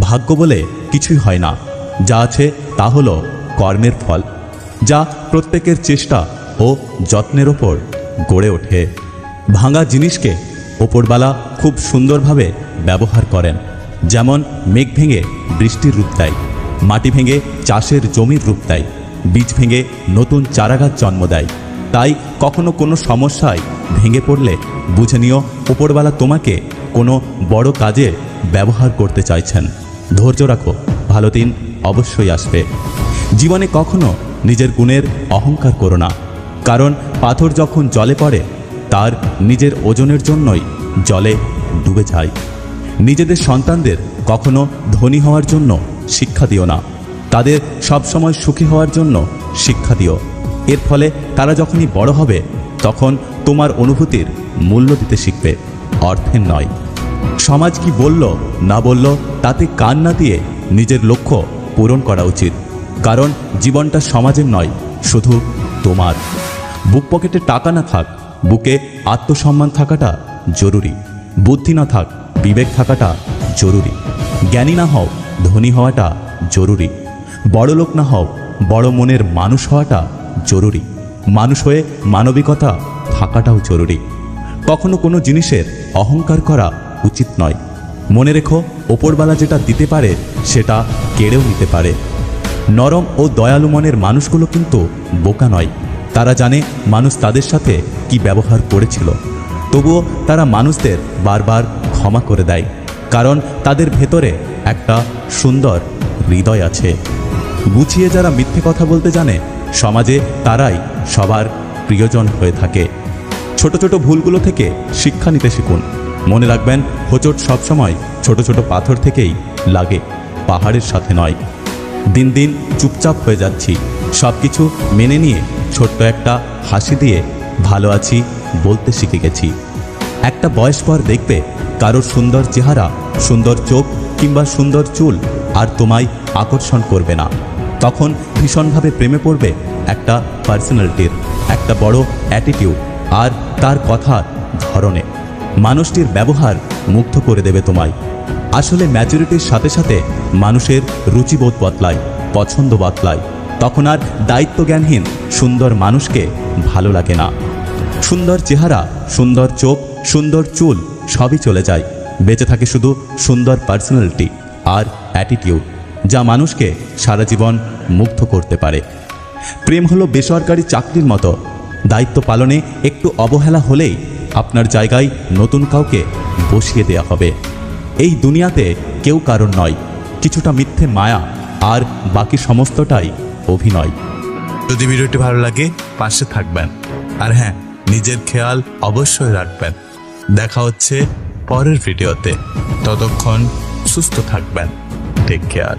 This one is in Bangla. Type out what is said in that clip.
ভাগ্য বলে কিছুই হয় না, যা আছে তা হলো কর্মের ফল, যা প্রত্যেকের চেষ্টা ও যত্নের ওপর গড়ে ওঠে। ভাঙা জিনিসকে ওপরবালা খুব সুন্দরভাবে ব্যবহার করেন। যেমন মেঘ ভেঙে বৃষ্টির রূপ দেয়, মাটি ভেঙে চাষের জমির রূপ দেয়, বীজ ভেঙে নতুন চারাগাছ জন্ম দেয়। তাই কখনো কোনো সমস্যায় ভেঙে পড়লে বুঝে নিও ওপরবালা তোমাকে কোনো বড় কাজে ব্যবহার করতে চাইছেন। ধৈর্য রাখো, ভালো দিন অবশ্যই আসবে। জীবনে কখনো নিজের গুণের অহংকার করো না, কারণ পাথর যখন জলে পড়ে তার নিজের ওজনের জন্যই জলে ডুবে যায়। নিজেদের সন্তানদের কখনো ধনী হওয়ার জন্য শিক্ষা দিও না, তাদের সবসময় সুখী হওয়ার জন্য শিক্ষা দিও। এর ফলে তারা যখনই বড় হবে তখন তোমার অনুভূতির মূল্য দিতে শিখবে, অর্থের নয়। সমাজ কি বলল না বলল তাতে কান না দিয়ে নিজের লক্ষ্য পূরণ করা উচিত, কারণ জীবনটা সমাজের নয়, শুধু তোমার। বুক পকেটে টাকা না থাক, বুকে আত্মসম্মান থাকাটা জরুরি। বুদ্ধি না থাক, বিবেক থাকাটা জরুরি। জ্ঞানী না হও, ধনী হওয়াটা জরুরি। বড় লোক না হও, বড় মনের মানুষ হওয়াটা জরুরি। মানুষ হয়ে মানবিকতা থাকাটাও জরুরি। কখনো কোনো জিনিসের অহংকার করা উচিত নয়। মনে রেখো, ওপরবালা যেটা দিতে পারে সেটা কেড়েও নিতে পারে। নরম ও দয়ালু মনের মানুষগুলো কিন্তু বোকা নয়। তারা জানে মানুষ তাদের সাথে কি ব্যবহার করেছিল, তবুও তারা মানুষদের বারবার ক্ষমা করে দেয়, কারণ তাদের ভেতরে একটা সুন্দর হৃদয় আছে। গুছিয়ে যারা মিথ্যে কথা বলতে জানে সমাজে তারাই সবার প্রিয়জন হয়ে থাকে। ছোট ছোট ভুলগুলো থেকে শিক্ষা নিতে শিখুন। মনে রাখবেন, হোঁচট সবসময় ছোট ছোট পাথর থেকেই লাগে, পাহাড়ের সাথে নয়। দিন দিন চুপচাপ হয়ে যাচ্ছি, সব কিছু মেনে নিয়ে ছোট্ট একটা হাসি দিয়ে ভালো আছি বলতে শিখে গেছি। একটা বয়স পর দেখবে কারোর সুন্দর চেহারা, সুন্দর চোখ কিংবা সুন্দর চুল আর তোমায় আকর্ষণ করবে না। তখন ভীষণভাবে প্রেমে পড়বে একটা পার্সোনালিটির, একটা বড় অ্যাটিটিউড আর তার কথার ধরনে। মানুষটির ব্যবহার মুগ্ধ করে দেবে তোমায়। আসলে ম্যাচুরিটির সাথে সাথে মানুষের রুচিবোধ বদলায়, পছন্দ বদলায়। তখন আর দায়িত্বজ্ঞানহীন সুন্দর মানুষকে ভালো লাগে না। সুন্দর চেহারা, সুন্দর চোখ, সুন্দর চুল সবই চলে যায়, বেঁচে থাকে শুধু সুন্দর পার্সোনালিটি আর অ্যাটিটিউড, যা মানুষকে সারা জীবন মুগ্ধ করতে পারে। প্রেম হলো বেসরকারি চাকরির মতো, দায়িত্ব পালনে একটু অবহেলা হলেই আপনার জায়গায় নতুন কাউকে বসিয়ে দেয়া হবে। এই দুনিয়াতে কেউ কারণ নয়, কিছুটা মিথ্যে মায়া আর বাকি সমস্তটাই অভিনয়। যদি ভিডিওটি ভালো লাগে পাশে থাকবেন, আর হ্যাঁ, নিজের খেয়াল অবশ্যই রাখবেন। দেখা হচ্ছে পরের ভিডিওতে, ততক্ষণ সুস্থ থাকবেন। Take care.